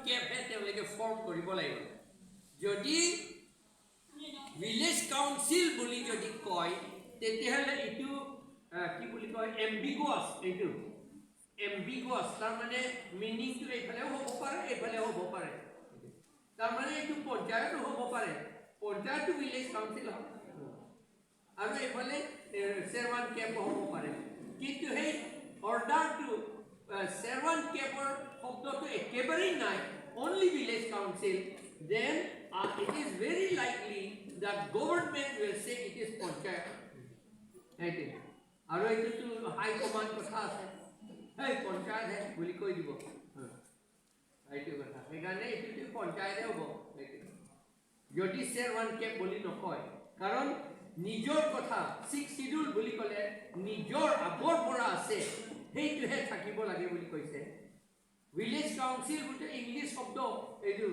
কেপহে তেওঁলোকে ফৰ্ম কৰিব লাগিব যদি ভিলেজ কাউন্সিল বুলি যদি কয় তেতিয়াহ'লে এইটো কি বুলি কয় এম্বিগুৱাছ এইটো এম্বিগুৱাছ তাৰমানে মিনিংটো এইফালেও হ'ব পাৰে এইফালেও হ'ব পাৰে তাৰমানে এইটো পঞ্চায়তো হ'ব পাৰে পঞ্চায়তো ভিলেজ কাউন্সিল হয় আৰু এইফালে servankep হ'ব পাৰে কিন্তু সেই অৰ্ডাৰটো servankepৰ শব্দটো একেবাৰেই নাই only village council then it is very likely that government will say it is panchayat okay আৰু এইটো হাই কমান্ড কথা আছে এই পঞ্চায়ত হে বুলি কৈ দিব এইটো কথা সেইকাৰণে এইটো পঞ্চায়তে হ'ব যদি servankep বুলি নকয় কাৰণ নিজৰ কথা 6 শিডিউল বুলি ক'লে নিজৰ আগৰ পৰা আছে সেইটোহে থাকিব লাগে বুলি কৈছে ভিলেজ কাউন্সিল বুটে ইংলিছ শব্দ এইটো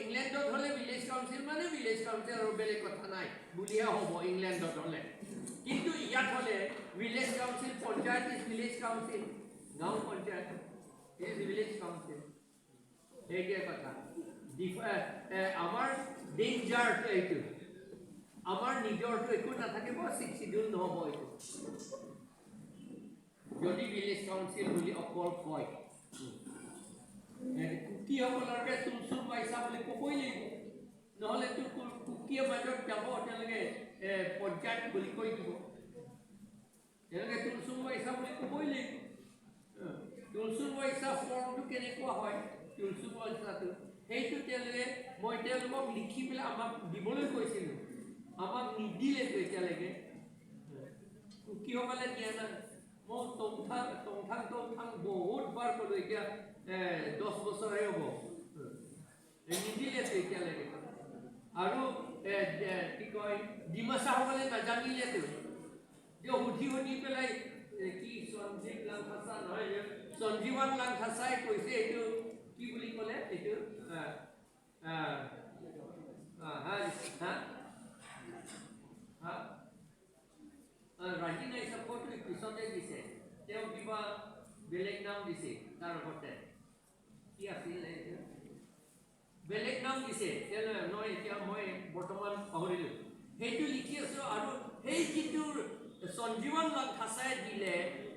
ইংলেণ্ডত হ'লে ভিলেজ কাউন্সিল মানে ভিলেজ কাউন্সিল আৰু বেলেগ কথা নাই বুলিয়া হ'ব ইংলেণ্ডত হ'লে কিন্তু ইয়াত হ'লে village council panchayat is village council গাঁও পঞ্চায়ত ইজ ভিলেজ কাউন্সিল এইটোৱে কথা আমাৰ ডেঞ্জাৰটো এইটো আমাৰ নিজৰটো একো নাথাকিব 6 শিডিউল নহ'ব এইটো যদি ভিলেজ কাউন্সিল বুলি অকল কয় কুকিসকলকে তুলচুৰ পাইছা বুলি ক'বই লাগিব নহ'লে কুকিয়ে মাজত যাব তেওঁলোকে পঞ্চায়ত বুলি কৈ দিব তেওঁলোকে তুলচুৰ পাইছা বুলি ক'বই লাগিব তুলচুৰ পাইছা ফৰ্মটো কেনেকুৱা হয় তুলচুৰ পাইছাটো সেইটো তেওঁলোকে মই তেওঁলোকক লিখি পেলাই আমাক দিবলৈ কৈছিলোঁ আমাক নিদিলেতো এতিয়ালৈকে কুকিসকলে দিয়া নাই মই টংথাং বহুত বাৰ ক'লো এতিয়া 10 বছৰে হ'ব নিদিলেতো এতিয়ালৈকে আৰু কি কয় ডিমাচাসকলে নাজানিলেতো যে সুধি পেলাই কি সঞ্জীৱ লাংখাচা নহয় সঞ্জীৱান লাংখাচাই কৈছে এইটো কি বুলি ক'লে এইটো ৰাজি নাই চাপৰ্টটো পিছতে দিছে তেওঁ কিবা বেলেগ নাম দিছে তাৰ ওপৰতে কি আছিল বেলেগ নাম দিছে নহয় এতিয়া মই বৰ্তমান পাহৰিলোঁ সেইটো লিখি আছোঁ আৰু সেই যিটো সঞ্জীৱন লাংখাচাই দিলে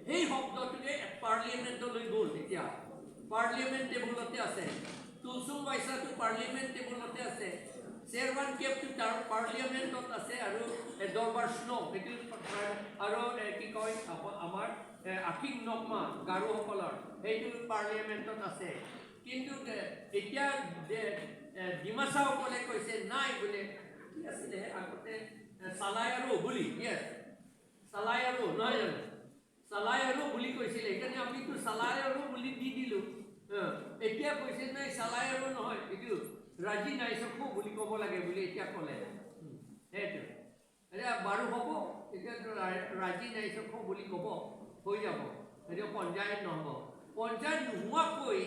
সেই শব্দটোকে পাৰ্লিয়ামেণ্টলৈ গ'ল এতিয়া পাৰ্লিয়ামেণ্ট টেবুলতে আছে তুলচুম বাইচাটো পাৰ্লিয়ামেণ্ট টেবুলতে আছে servankepটো তাৰ পাৰ্লিয়ামেণ্টত আছে আৰু দৰবাৰ স্নো এইটো আৰু কি কয় আমাৰ আকিং নকমা গাৰোসকলৰ সেইটো পাৰ্লিয়ামেণ্টত আছে কিন্তু এতিয়া ডিমাচাসকলে কৈছে নাই বোলে কি আছিলে আগতে চালাই আৰু বুলি চালাই আৰু নহয় জানো চালাই আৰু বুলি কৈছিলে সেইকাৰণে আমিতো চালাই আৰু বুলি দি দিলোঁ এতিয়া কৈছে নাই চালাই আৰু নহয় এইটো ৰাজি নাই চকু বুলি ক'ব লাগে বুলি এতিয়া ক'লে সেইটো এতিয়া বাৰু হ'ব এতিয়াতো ৰাজি নাই চকু বুলি ক'ব হৈ যাব এতিয়া পঞ্চায়ত নহ'ব পঞ্চায়ত নোহোৱাকৈ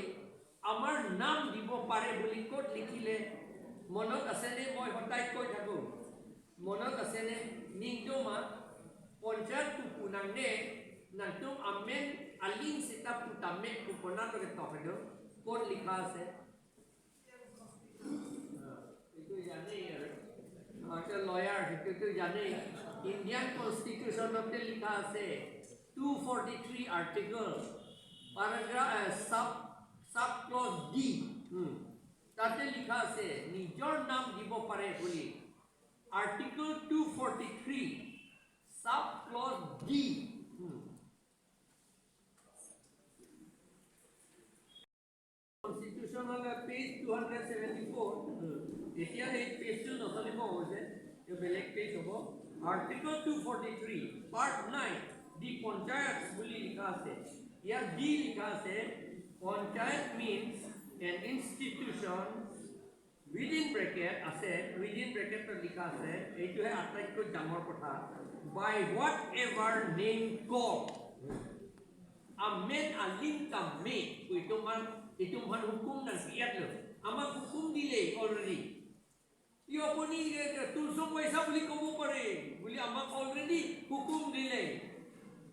আমাৰ নাম দিব পাৰে বুলি ক'ত লিখিলে মনত আছেনে মই সদায় কৈ থাকোঁ মনত আছেনে নিংদমা panchayat পুনাংনে নাংtum amen aling sita putame kupona to tokedo ক'ত লিখা আছে এইটো জানেই আৰু লয়াৰ সেইটো জানেই ইণ্ডিয়ান কনষ্টিটিউশ্যনতে লিখা আছে 243 article paragraph sub clause D তাতে লিখা আছে নিজৰ নাম দিব পাৰে বুলি article 243 sub clause D Constitutional page 274 এতিয়া এই পেজটো নচলিব হৈছে এই বেলেগ পেজ হ'ব আৰ্টিকল 243 পাৰ্ট 9 দি পঞ্চায়ত বুলি লিখা আছে ইয়াত ডি লিখা আছে panchayat means an institution within bracket আছে within bracket লিখা আছে এইটোহে আটাইতকৈ ডাঙৰ কথা by whatever name called amen alim tamme itu man hukum dan siat lo আমাক হুকুম দিলে অলরেডি ই আপনি তুলসুম পয়সা বলি কব পারে বলি আমাক অলরেডি হুকুম দিলে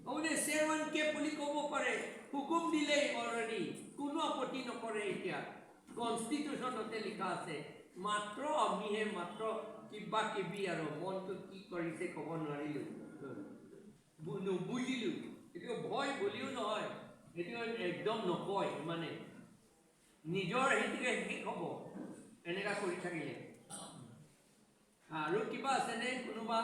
আপনি servankep বলি কব পারে হুকুম দিলে অলরেডি কোনো আপত্তি নকৰে নকৰে এতিয়া কনষ্টিটিউশ্যনতে লিখা আছে মাত্ৰ আমিহে মাত্ৰ কিবা কিবি আৰু মনটো কি কৰিছে ক'ব নোৱাৰিলোঁ নুবুজিলোঁ এইটো ভয় বুলিও নহয় এইটো একদম নকয় মানে নিজৰ সেইটোকে শেষ হ'ব এনেকুৱা কৰি থাকিলে আৰু কিবা আছেনে কোনোবা